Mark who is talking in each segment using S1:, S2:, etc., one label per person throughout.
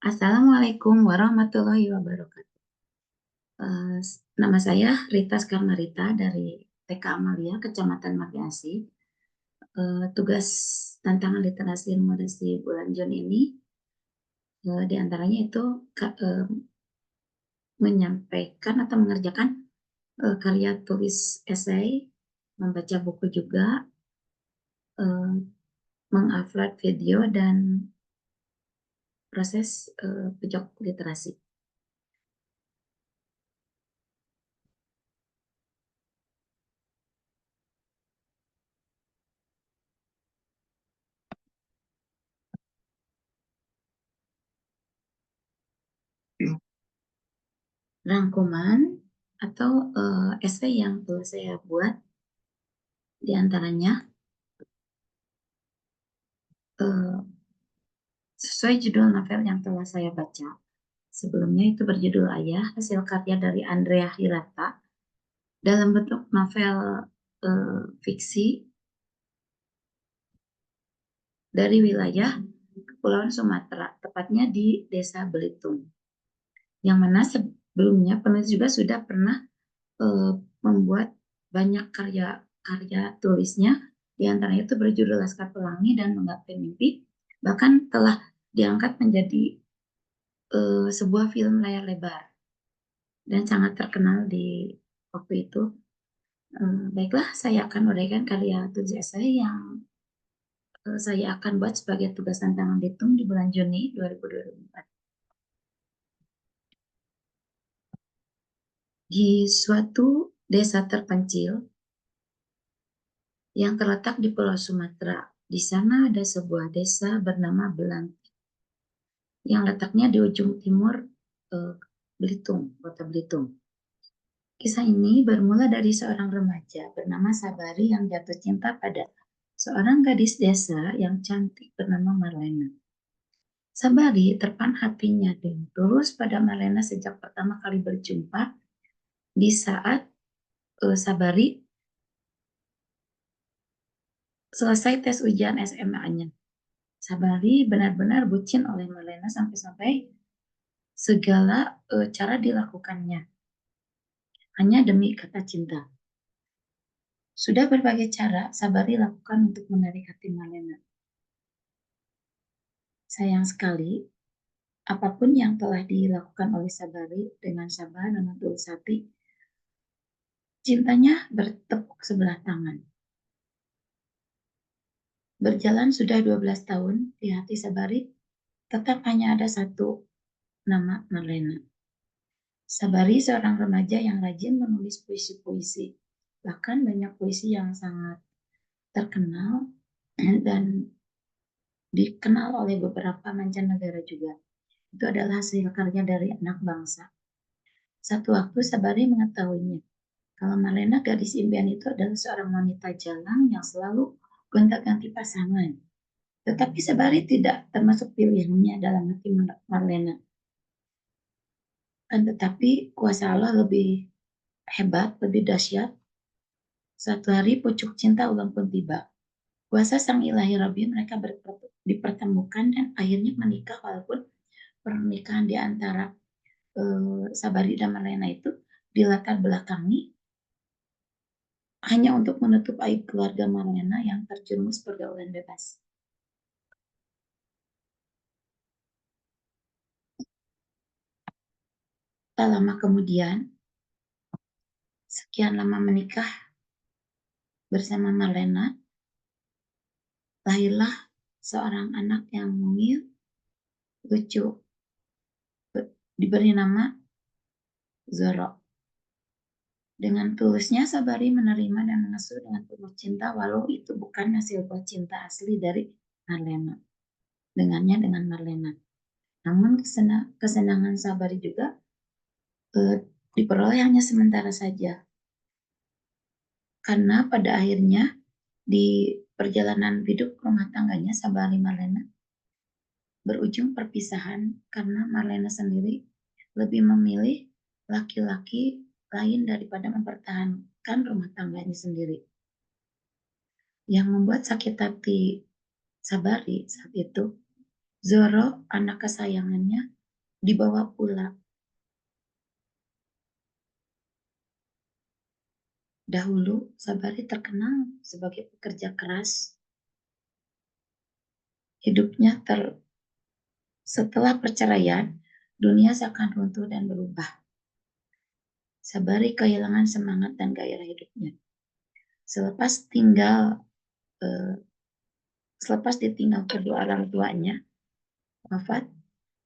S1: Assalamualaikum warahmatullahi wabarakatuh. Nama saya Rita Skarmarita dari TK Amalia, Kecamatan Margasi. Tugas tantangan literasi numerasi bulan Juni ini, di antaranya itu menyampaikan atau mengerjakan karya tulis esai, membaca buku juga, mengupload video, dan proses pojok literasi. Rangkuman atau esai yang telah saya buat, di antaranya sesuai judul novel yang telah saya baca. Sebelumnya itu berjudul Ayah, hasil karya dari Andrea Hirata, dalam bentuk novel fiksi dari wilayah Kepulauan Sumatera, tepatnya di Desa Belitung. Yang mana sebelumnya penulis juga sudah pernah membuat banyak karya tulisnya, di antaranya itu berjudul Laskar Pelangi dan Menggapai Mimpi, bahkan telah diangkat menjadi sebuah film layar lebar dan sangat terkenal di waktu itu. Baiklah, saya akan uraikan karya tulis esai yang saya akan buat sebagai tugas tantangan ditung di bulan Juni 2024. Di suatu desa terpencil yang terletak di Pulau Sumatera, di sana ada sebuah desa bernama Belanti yang letaknya di ujung timur Belitung, Kota Belitung. Kisah ini bermula dari seorang remaja bernama Sabari yang jatuh cinta pada seorang gadis desa yang cantik bernama Marlena. Sabari terpan hatinya dan tulus pada Marlena sejak pertama kali berjumpa di saat Sabari selesai tes ujian SMA-nya. Sabari benar-benar bucin oleh Marlena sampai-sampai segala cara dilakukannya hanya demi kata cinta. Sudah berbagai cara Sabari lakukan untuk menarik hati Marlena. Sayang sekali, apapun yang telah dilakukan oleh Sabari dengan sabar dan tulus hati, cintanya bertepuk sebelah tangan. Berjalan sudah 12 tahun, di hati Sabari tetap hanya ada satu nama, Marlena. Sabari seorang remaja yang rajin menulis puisi-puisi, bahkan banyak puisi yang sangat terkenal dan dikenal oleh beberapa mancanegara juga. Itu adalah hasil karya dari anak bangsa. Satu waktu Sabari mengetahuinya kalau Marlena gadis impian itu adalah seorang wanita jalang yang selalu gonta-ganti pasangan. Tetapi Sabari tidak termasuk pilihannya dalam hati Marlena. Tetapi kuasa Allah lebih hebat, lebih dahsyat. Suatu hari pucuk cinta ulang pun tiba. Kuasa sang ilahi Rabbi mereka dipertemukan dan akhirnya menikah, walaupun pernikahan di antara Sabari dan Marlena itu dilatar belakangi hanya untuk menutup aib keluarga Marlena yang terjerumus pergaulan bebas. Tak lama kemudian, sekian lama menikah bersama Marlena, lahirlah seorang anak yang mungil, lucu, diberi nama Zoro. Dengan tulusnya Sabari menerima dan mengasuh dengan penuh cinta, walau itu bukan hasil buah cinta asli dari Marlena. Dengan Marlena. Namun kesenangan Sabari juga diperoleh hanya sementara saja. Karena pada akhirnya di perjalanan hidup rumah tangganya Sabari Marlena berujung perpisahan karena Marlena sendiri lebih memilih laki-laki lain daripada mempertahankan rumah tangganya sendiri. Yang membuat sakit hati Sabari saat itu, Zoro, anak kesayangannya, dibawa pula. Dahulu, Sabari terkenal sebagai pekerja keras. Hidupnya setelah perceraian, dunia seakan runtuh dan berubah. Sabari kehilangan semangat dan gairah hidupnya. Selepas eh, selepas ditinggal kedua orang tuanya wafat,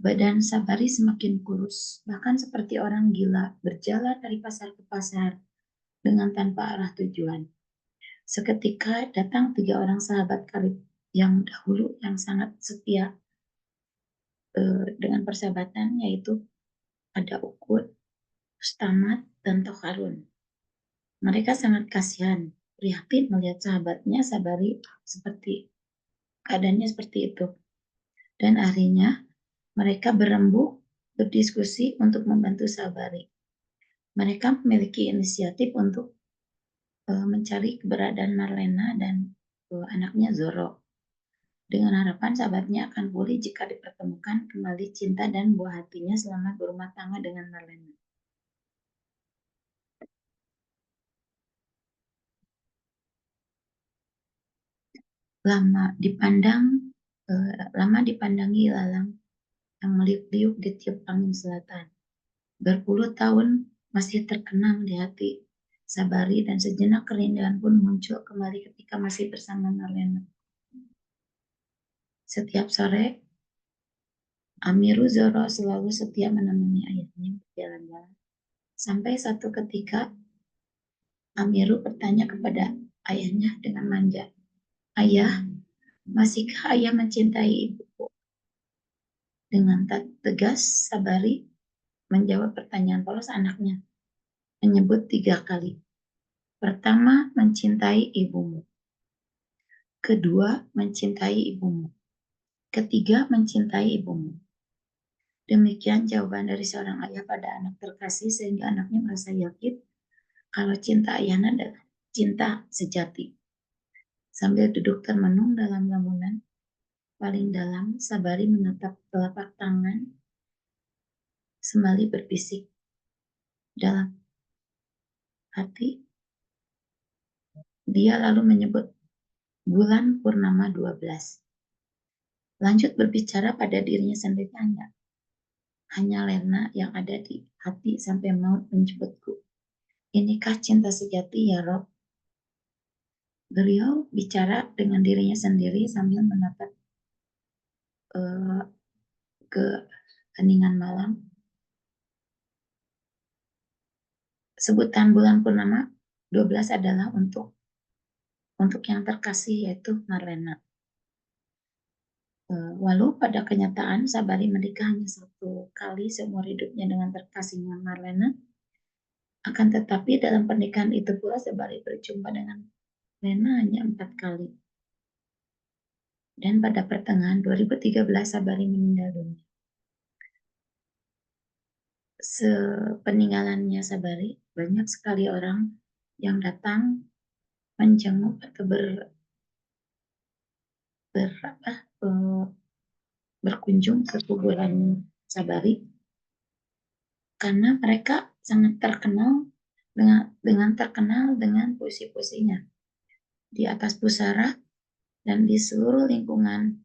S1: badan Sabari semakin kurus, bahkan seperti orang gila berjalan dari pasar ke pasar dengan tanpa arah tujuan. Seketika datang 3 orang sahabat karib yang dahulu yang sangat setia dengan persahabatan, yaitu ada Ukut, Stamat, dan Tokarun. Mereka sangat kasihan, prihatin melihat sahabatnya Sabari seperti keadaannya seperti itu. Dan akhirnya mereka berembuk berdiskusi untuk membantu Sabari. Mereka memiliki inisiatif untuk mencari keberadaan Marlena dan anaknya Zoro. Dengan harapan sahabatnya akan pulih jika dipertemukan kembali cinta dan buah hatinya selama berumah tangga dengan Marlena. Lama dipandangi lalang yang meliuk-liuk di tiup angin selatan. Berpuluh tahun masih terkenang di hati Sabari dan sejenak kerinduan pun muncul kembali ketika masih bersama Marlena. Setiap sore, Amiru Zoro selalu setia menemani ayahnya berjalan-jalan. Sampai satu ketika, Amiru bertanya kepada ayahnya dengan manja, "Ayah, masihkah ayah mencintai ibuku?" Dengan tegas, Sabari menjawab pertanyaan polos anaknya, menyebut 3 kali. Pertama, mencintai ibumu. Kedua, mencintai ibumu. Ketiga, mencintai ibumu. Demikian jawaban dari seorang ayah pada anak terkasih sehingga anaknya merasa yakin kalau cinta ayahnya adalah cinta sejati. Sambil duduk termenung dalam lamunan paling dalam, Sabari menatap telapak tangan sembari berbisik dalam hati. Dia lalu menyebut bulan purnama 12. Lanjut berbicara pada dirinya sendiri, hanya Lena yang ada di hati sampai maut menjemputku. Inikah cinta sejati ya Rob? Beliau bicara dengan dirinya sendiri sambil menatap ke heningan malam. Sebutan bulan purnama 12 adalah untuk yang terkasih, yaitu Marlena. Walau pada kenyataan Sabari menikah hanya 1 kali seumur hidupnya dengan terkasihnya Marlena, akan tetapi dalam pernikahan itu pula Sabari berjumpa dengan Lena hanya 4 kali. Dan pada pertengahan 2013 Sabari meninggal dunia. Sepeninggalannya Sabari, banyak sekali orang yang datang menjenguk atau berkunjung ke kuburan Sabari karena mereka sangat terkenal dengan puisi-puisinya. Di atas pusara dan di seluruh lingkungan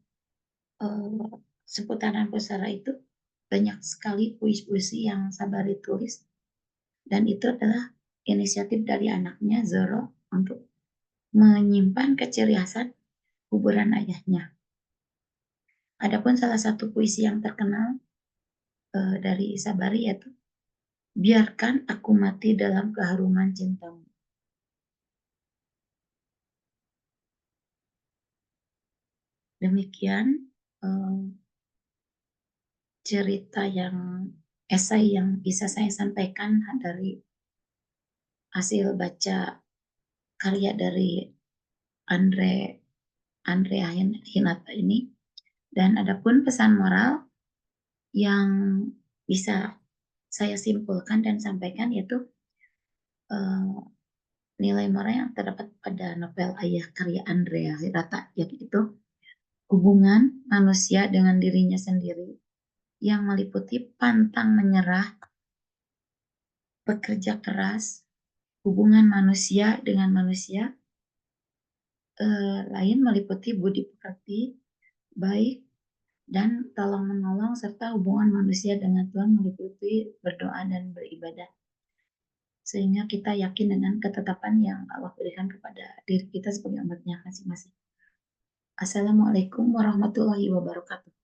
S1: seputaran pusara itu banyak sekali puisi-puisi yang Sabari tulis, dan itu adalah inisiatif dari anaknya Zoro untuk menyimpan keciriasan kuburan ayahnya. Adapun salah satu puisi yang terkenal dari Sabari yaitu "Biarkan aku mati dalam keharuman cintamu." Demikian cerita esai yang bisa saya sampaikan dari hasil baca karya dari Andre Hinata ini. Dan adapun pesan moral yang bisa saya simpulkan dan sampaikan yaitu nilai moral yang terdapat pada novel Ayah karya Andrea Hirata, yaitu hubungan manusia dengan dirinya sendiri yang meliputi pantang menyerah, bekerja keras, hubungan manusia dengan manusia lain meliputi budi pekerti, baik, dan tolong-menolong, serta hubungan manusia dengan Tuhan meliputi berdoa dan beribadah. Sehingga kita yakin dengan ketetapan yang Allah berikan kepada diri kita sebagai umatnya masing-masing. Assalamualaikum warahmatullahi wabarakatuh.